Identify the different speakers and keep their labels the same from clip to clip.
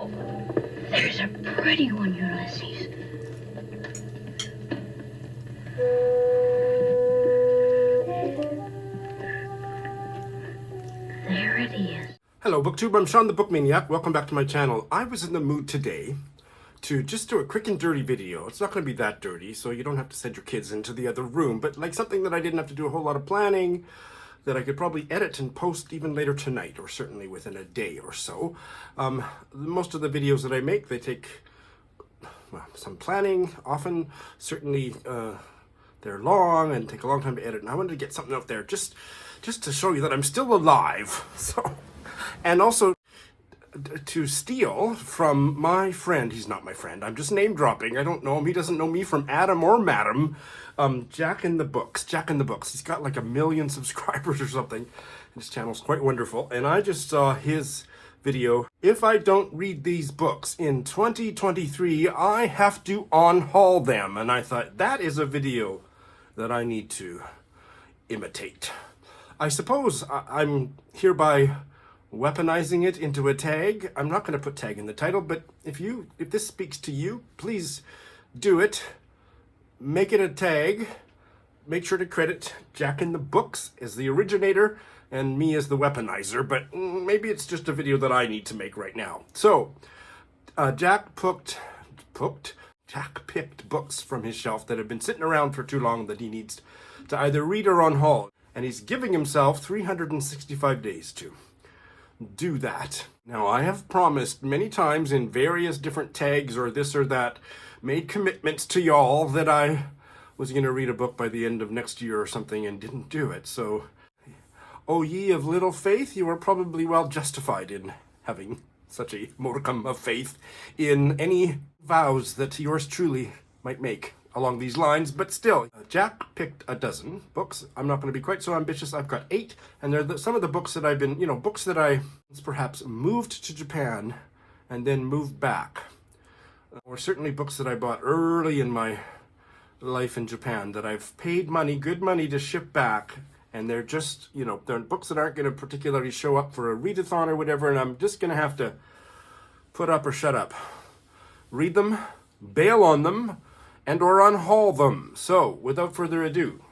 Speaker 1: There's a pretty one, Ulysses. There it is.
Speaker 2: Hello BookTube, I'm Sean the Book Maniac. Welcome back to my channel. I was in the mood today to just do a quick and dirty video. It's not going to be that dirty, so you don't have to send your kids into the other room, but like something that I didn't have to do a whole lot of planning, that I could probably edit and post even later tonight, or certainly within a day or so. Most of the videos that I make, they take some planning, often, certainly they're long and take a long time to edit, and I wanted to get something out there just to show you that I'm still alive. So, and also to steal from my friend, he's not my friend, I'm just name dropping, I don't know him, he doesn't know me from Adam or Madam, Jack in the Books. He's got like 1 million subscribers or something. His channel's quite wonderful, and I just saw his video. If I don't read these books in 2023, I have to unhaul them, and I thought that is a video that I need to imitate. I suppose I'm hereby weaponizing it into a tag. I'm not going to put tag in the title, but if this speaks to you, please do it. Make it a tag. Make sure to credit Jack in the Books as the originator and me as the weaponizer, but maybe it's just a video that I need to make right now. So, Jack picked books from his shelf that have been sitting around for too long that he needs to either read or unhaul, and he's giving himself 365 days to do that. Now, I have promised many times in various different tags or this or that, made commitments to y'all that I was going to read a book by the end of next year or something and didn't do it. So, O ye of little faith, you are probably well justified in having such a modicum of faith in any vows that yours truly might make along these lines, but still, Jack picked a dozen books. I'm not going to be quite so ambitious. I've got 8, and they're some of the books that I've been, books that I perhaps moved to Japan and then moved back. Or certainly books that I bought early in my life in Japan that I've paid money, good money to ship back, and they're just, they're books that aren't going to particularly show up for a readathon or whatever, and I'm just going to have to put up or shut up. Read them, bail on them, and or unhaul them. So, without further ado,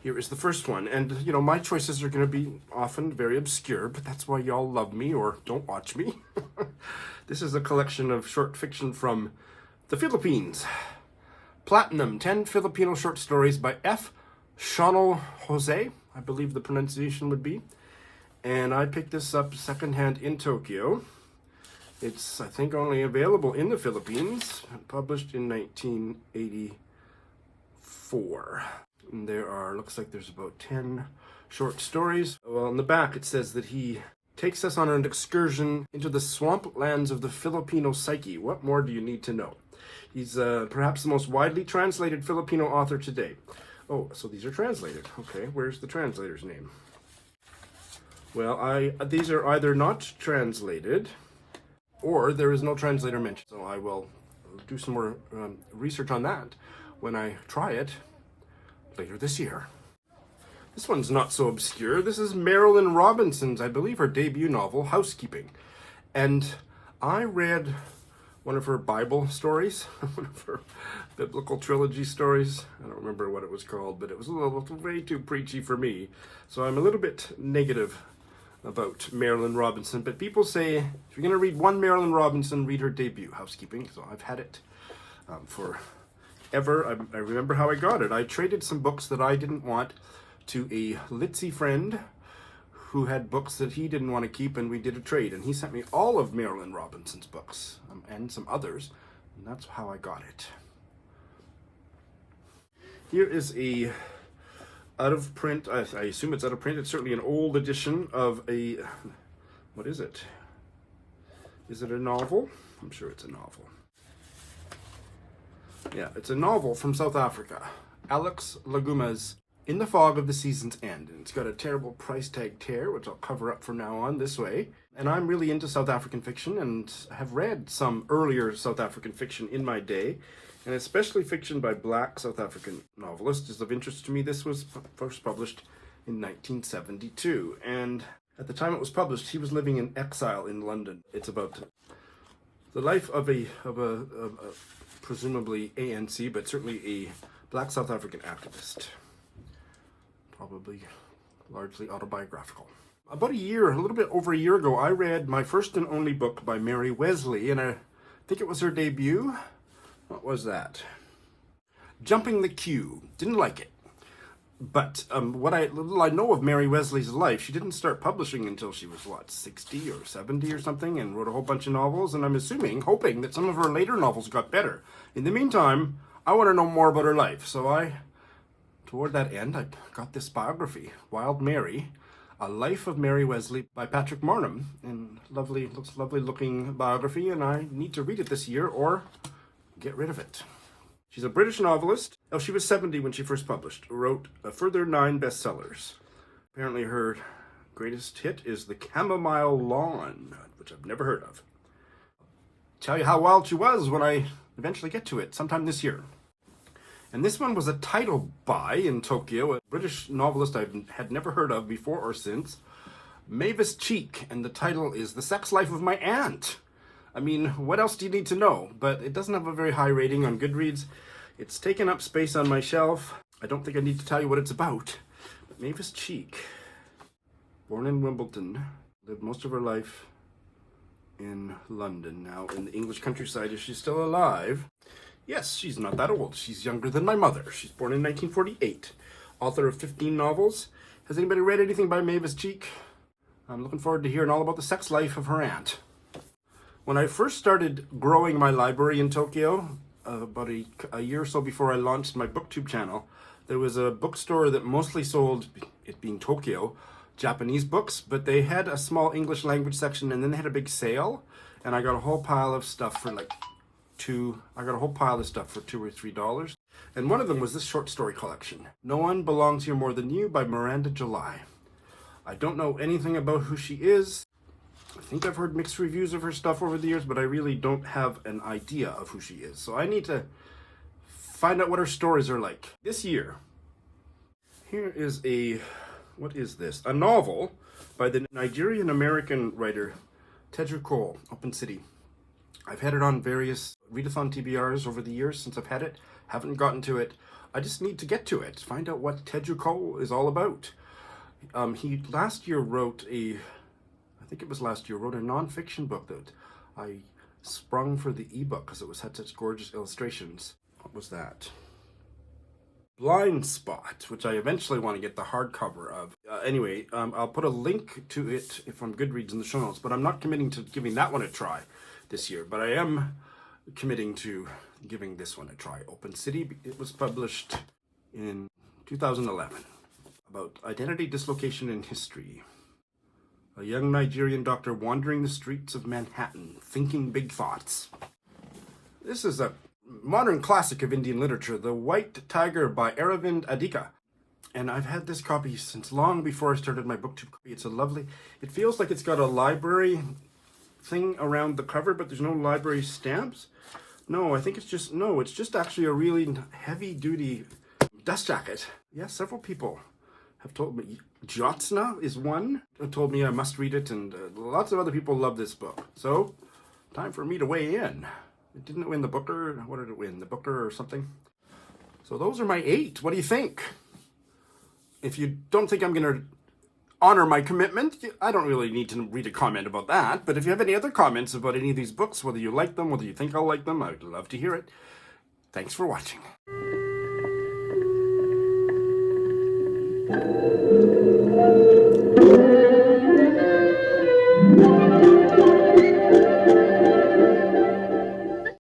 Speaker 2: here is the first one. And, my choices are going to be often very obscure, but that's why y'all love me or don't watch me. This is a collection of short fiction from the Philippines. Platinum, 10 Filipino short stories by F. Sionil José, I believe the pronunciation would be. And I picked this up secondhand in Tokyo. It's, I think, only available in the Philippines, published in 1984. And looks like there's about 10 short stories. Well, on the back it says that he takes us on an excursion into the swamp lands of the Filipino psyche. What more do you need to know? He's perhaps the most widely translated Filipino author today. Oh, so these are translated. Okay, where's the translator's name? Well, these are either not translated, or there is no translator mentioned. So I will do some more research on that when I try it later this year. This one's not so obscure. This is Marilynne Robinson's, I believe, her debut novel, Housekeeping. And I read one of her Bible stories, one of her biblical trilogy stories. I don't remember what it was called, but it was a little way too preachy for me. So I'm a little bit negative about Marilynne Robinson, but people say if you're going to read one Marilynne Robinson, read her debut, Housekeeping. So I've had it forever. I remember how I got it. I traded some books that I didn't want to a Litzy friend who had books that he didn't want to keep, and we did a trade, and he sent me all of Marilynne Robinson's books and some others, and that's how I got it. Here is a out of print, I assume it's out of print, it's certainly an old edition of a, what is it? Is it a novel? I'm sure it's a novel. Yeah, it's a novel from South Africa. Alex Laguma's In the Fog of the Season's End. And it's got a terrible price tag tear, which I'll cover up from now on this way. And I'm really into South African fiction and have read some earlier South African fiction in my day. And especially fiction by Black South African novelists is of interest to me. This was first published in 1972. And at the time it was published, he was living in exile in London. It's about The life of a presumably ANC, but certainly a black South African activist. Probably largely autobiographical. About a little bit over a year ago, I read my first and only book by Mary Wesley, and I think it was her debut. What was that? Jumping the Queue. Didn't like it. But little I know of Mary Wesley's life, she didn't start publishing until she was, 60 or 70 or something, and wrote a whole bunch of novels, and I'm hoping that some of her later novels got better. In the meantime, I want to know more about her life, so toward that end, I got this biography, Wild Mary, A Life of Mary Wesley by Patrick Marnham, and lovely looking biography, and I need to read it this year or get rid of it. She's a British novelist. Oh, she was 70 when she first published. Wrote a further 9 bestsellers. Apparently her greatest hit is The Chamomile Lawn, which I've never heard of. Tell you how wild she was when I eventually get to it, sometime this year. And this one was a title buy in Tokyo, a British novelist I had never heard of before or since, Mavis Cheek, and the title is The Sex Life of My Aunt. I mean, what else do you need to know? But it doesn't have a very high rating on Goodreads. It's taken up space on my shelf. I don't think I need to tell you what it's about. But Mavis Cheek, born in Wimbledon, lived most of her life in London. Now, in the English countryside, is she still alive? Yes, she's not that old. She's younger than my mother. She's born in 1948. Author of 15 novels. Has anybody read anything by Mavis Cheek? I'm looking forward to hearing all about the sex life of her aunt. When I first started growing my library in Tokyo, about a year or so before I launched my BookTube channel, there was a bookstore that mostly sold, it being Tokyo, Japanese books, but they had a small English language section, and then they had a big sale, and I got a whole pile of stuff for $2 or $3. And one of them was this short story collection, No One Belongs Here More Than You by Miranda July. I don't know anything about who she is. I think I've heard mixed reviews of her stuff over the years, but I really don't have an idea of who she is. So I need to find out what her stories are like. This year, here is what is this? A novel by the Nigerian-American writer Teju, Open City. I've had it on various readathon TBRs over the years since I've had it. Haven't gotten to it. I just need to get to it. Find out what Teju is all about. He last year wrote a non-fiction book that I sprung for the ebook because it had such gorgeous illustrations. What was that? Blind Spot, which I eventually want to get the hardcover of. Anyway, I'll put a link to it if I'm Goodreads in the show notes, but I'm not committing to giving that one a try this year, but I am committing to giving this one a try. Open City, it was published in 2011, about identity dislocation in history. A young Nigerian doctor wandering the streets of Manhattan, thinking big thoughts. This is a modern classic of Indian literature, The White Tiger by Aravind Adiga. And I've had this copy since long before I started my BookTube. It's it feels like it's got a library thing around the cover, but there's no library stamps. No, I think it's just actually a really heavy-duty dust jacket. Yeah, several people have told me. Jyotsna is one who told me I must read it, and lots of other people love this book. So, time for me to weigh in. It didn't win the Booker. What did it win? The Booker or something? So those are my 8. What do you think? If you don't think I'm going to honor my commitment, I don't really need to read a comment about that. But if you have any other comments about any of these books, whether you like them, whether you think I'll like them, I'd love to hear it. Thanks for watching.